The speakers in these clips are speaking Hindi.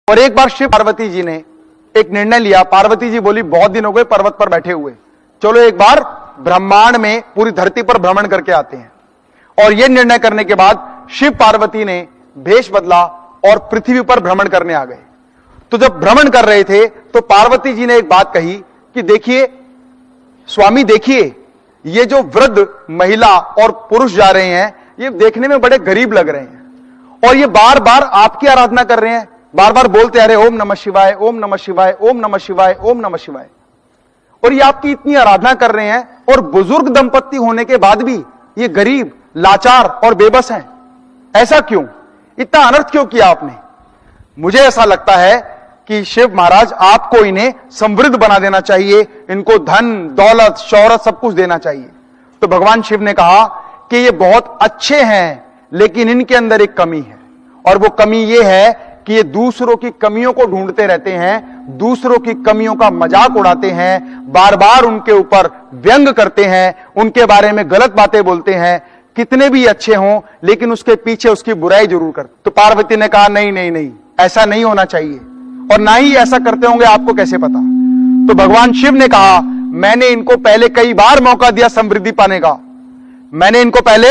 और एक बार शिव पार्वती जी ने एक निर्णय लिया। पार्वती जी बोली बहुत दिन हो गए पर्वत पर बैठे हुए, चलो एक बार ब्रह्मांड में पूरी धरती पर भ्रमण करके आते हैं। और यह निर्णय करने के बाद शिव पार्वती ने भेष बदला और पृथ्वी पर भ्रमण करने आ गए। तो जब भ्रमण कर रहे थे तो पार्वती जी ने एक बात कही कि देखिए स्वामी, देखिए ये जो वृद्ध महिला और पुरुष जा रहे हैं ये देखने में बड़े गरीब लग रहे हैं और ये बार बार आपकी आराधना कर रहे हैं, बार बार बोलते आ रहे ओम नमः शिवाय, ओम नमः शिवाय, ओम नमः शिवाय, ओम नमः शिवाय। और ये आपकी इतनी आराधना कर रहे हैं और बुजुर्ग दंपत्ति होने के बाद भी ये गरीब, लाचार और बेबस हैं। ऐसा क्यों? इतना अनर्थ क्यों किया आपने? मुझे ऐसा लगता है कि शिव महाराज आपको इन्हें समृद्ध बना देना चाहिए, इनको धन दौलत शौहरत सब कुछ देना चाहिए। तो भगवान शिव ने कहा कि ये बहुत अच्छे हैं लेकिन इनके अंदर एक कमी है, और वो कमी ये है कि ये दूसरों की कमियों को ढूंढते रहते हैं, दूसरों की कमियों का मजाक उड़ाते हैं, बार बार उनके ऊपर व्यंग करते हैं, उनके बारे में गलत बातें बोलते हैं। कितने भी अच्छे हों लेकिन उसके पीछे उसकी बुराई जरूर करते। तो पार्वती ने कहा नहीं नहीं नहीं, ऐसा नहीं होना चाहिए, और ना ही ऐसा करते होंगे आपको कैसे पता। तो भगवान शिव ने कहा मैंने इनको पहले कई बार मौका दिया समृद्धि पाने का, मैंने इनको पहले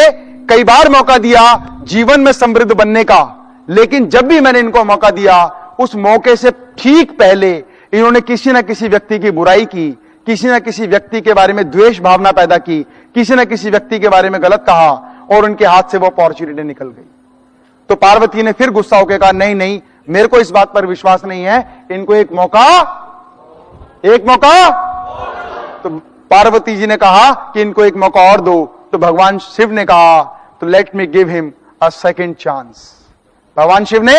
कई बार मौका दिया जीवन में समृद्ध बनने का, लेकिन जब भी मैंने इनको मौका दिया उस मौके से ठीक पहले इन्होंने किसी ना किसी व्यक्ति की बुराई की, किसी ना किसी व्यक्ति के बारे में द्वेष भावना पैदा की, किसी ना किसी व्यक्ति के बारे में गलत कहा और उनके हाथ से वो अपॉर्चुनिटी निकल गई। तो पार्वती ने फिर गुस्सा होकर कहा नहीं नहीं, मेरे को इस बात पर विश्वास नहीं है, इनको एक मौका। तो पार्वती जी ने कहा कि इनको एक मौका और दो। तो भगवान शिव ने कहा तो let me give him a second chance. भगवान शिव ने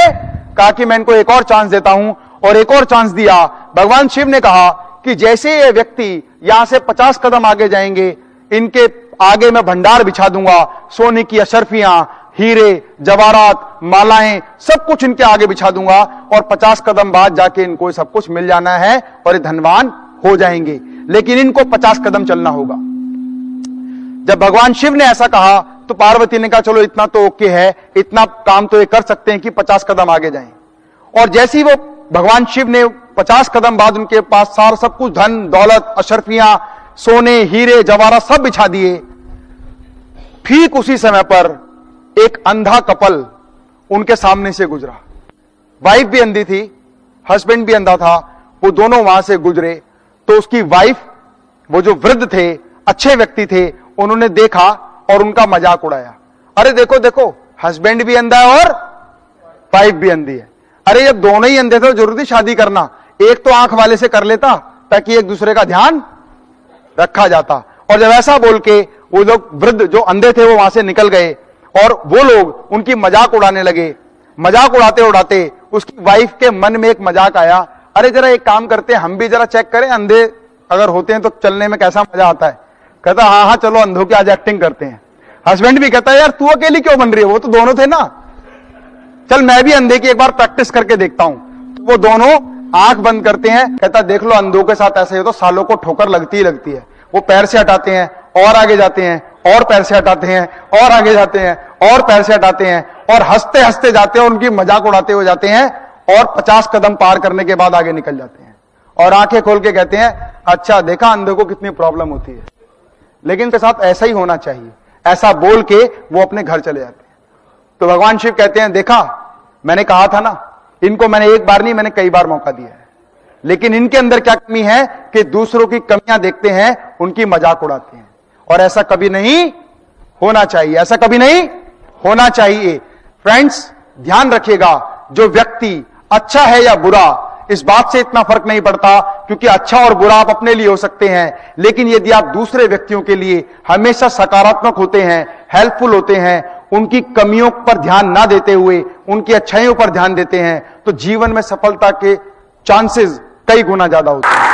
कहा कि मैं इनको एक और चांस देता हूं, और एक और चांस दिया। भगवान शिव ने कहा कि जैसे ये व्यक्ति यहां से 50 कदम आगे जाएंगे, इनके आगे मैं भंडार बिछा दूंगा, सोने की अशर्फियां, हीरे जवाहरात, मालाएं, सब कुछ इनके आगे बिछा दूंगा, और 50 कदम बाद जाके इनको सब कुछ मिल जाना है और ये धनवान हो जाएंगे, लेकिन इनको 50 कदम चलना होगा। जब भगवान शिव ने ऐसा कहा तो पार्वती ने कहा चलो इतना तो ओके है, इतना काम तो ये कर सकते हैं कि 50 कदम आगे जाएं। और जैसे ही वो भगवान शिव ने 50 कदम बाद उनके पास सारा सब कुछ धन दौलत अशर्फियां, सोने हीरे जवाहरात सब बिछा दिए, ठीक उसी समय पर एक अंधा कपल उनके सामने से गुजरा। वाइफ भी अंधी थी, हस्बैंड भी अंधा था, वो दोनों वहां से गुजरे। तो उसकी वाइफ, वो जो वृद्ध थे, अच्छे व्यक्ति थे, उन्होंने देखा और उनका मजाक उड़ाया। अरे देखो देखो, हस्बैंड भी अंधा है और वाइफ भी अंधी है। अरे जब दोनों ही अंधे थे तो जरूरी शादी करना, एक तो आंख वाले से कर लेता ताकि एक दूसरे का ध्यान रखा जाता। और जब ऐसा बोल के वो लोग वृद्ध जो अंधे थे वो वहां से निकल गए और वो लोग उनकी मजाक उड़ाने लगे। मजाक उड़ाते उड़ाते उसकी वाइफ के मन में एक मजाक आया, अरे जरा एक काम करते हैं, हम भी जरा चेक करें अंधे अगर होते हैं तो चलने में कैसा मजा आता है। कहता हाँ हाँ चलो अंधों की आज एक्टिंग करते हैं। हस्बैंड भी कहता है यार तू अकेली क्यों बन रही है, वो तो दोनों थे ना, चल मैं भी अंधे की एक बार प्रैक्टिस करके देखता हूं। तो वो दोनों आंख बंद करते हैं। कहता देख लो अंधों के साथ ऐसे ही तो सालों को ठोकर लगती ही लगती है। वो पैर से हटाते हैं और आगे जाते हैं, और पैर से हटाते हैं और आगे जाते हैं, और पैर से हटाते हैं, और हंसते हंसते जाते हैं, उनकी मजाक उड़ाते हुए जाते हैं, और 50 कदम पार करने के बाद आगे निकल जाते हैं और आंखें खोल के कहते हैं अच्छा देखा अंधों को कितनी प्रॉब्लम होती है, लेकिन इनके साथ ऐसा ही होना चाहिए। ऐसा बोल के वो अपने घर चले जाते हैं। तो भगवान शिव कहते हैं देखा मैंने कहा था ना, इनको मैंने एक बार नहीं मैंने कई बार मौका दिया है, लेकिन इनके अंदर क्या कमी है कि दूसरों की कमियां देखते हैं, उनकी मजाक उड़ाते हैं। और ऐसा कभी नहीं होना चाहिए, ऐसा कभी नहीं होना चाहिए। फ्रेंड्स ध्यान रखिएगा, जो व्यक्ति अच्छा है या बुरा इस बात से इतना फर्क नहीं पड़ता, क्योंकि अच्छा और बुरा आप अपने लिए हो सकते हैं, लेकिन यदि आप दूसरे व्यक्तियों के लिए हमेशा सकारात्मक होते हैं, हेल्पफुल होते हैं, उनकी कमियों पर ध्यान ना देते हुए उनकी अच्छाइयों पर ध्यान देते हैं, तो जीवन में सफलता के चांसेस कई गुना ज्यादा होते हैं।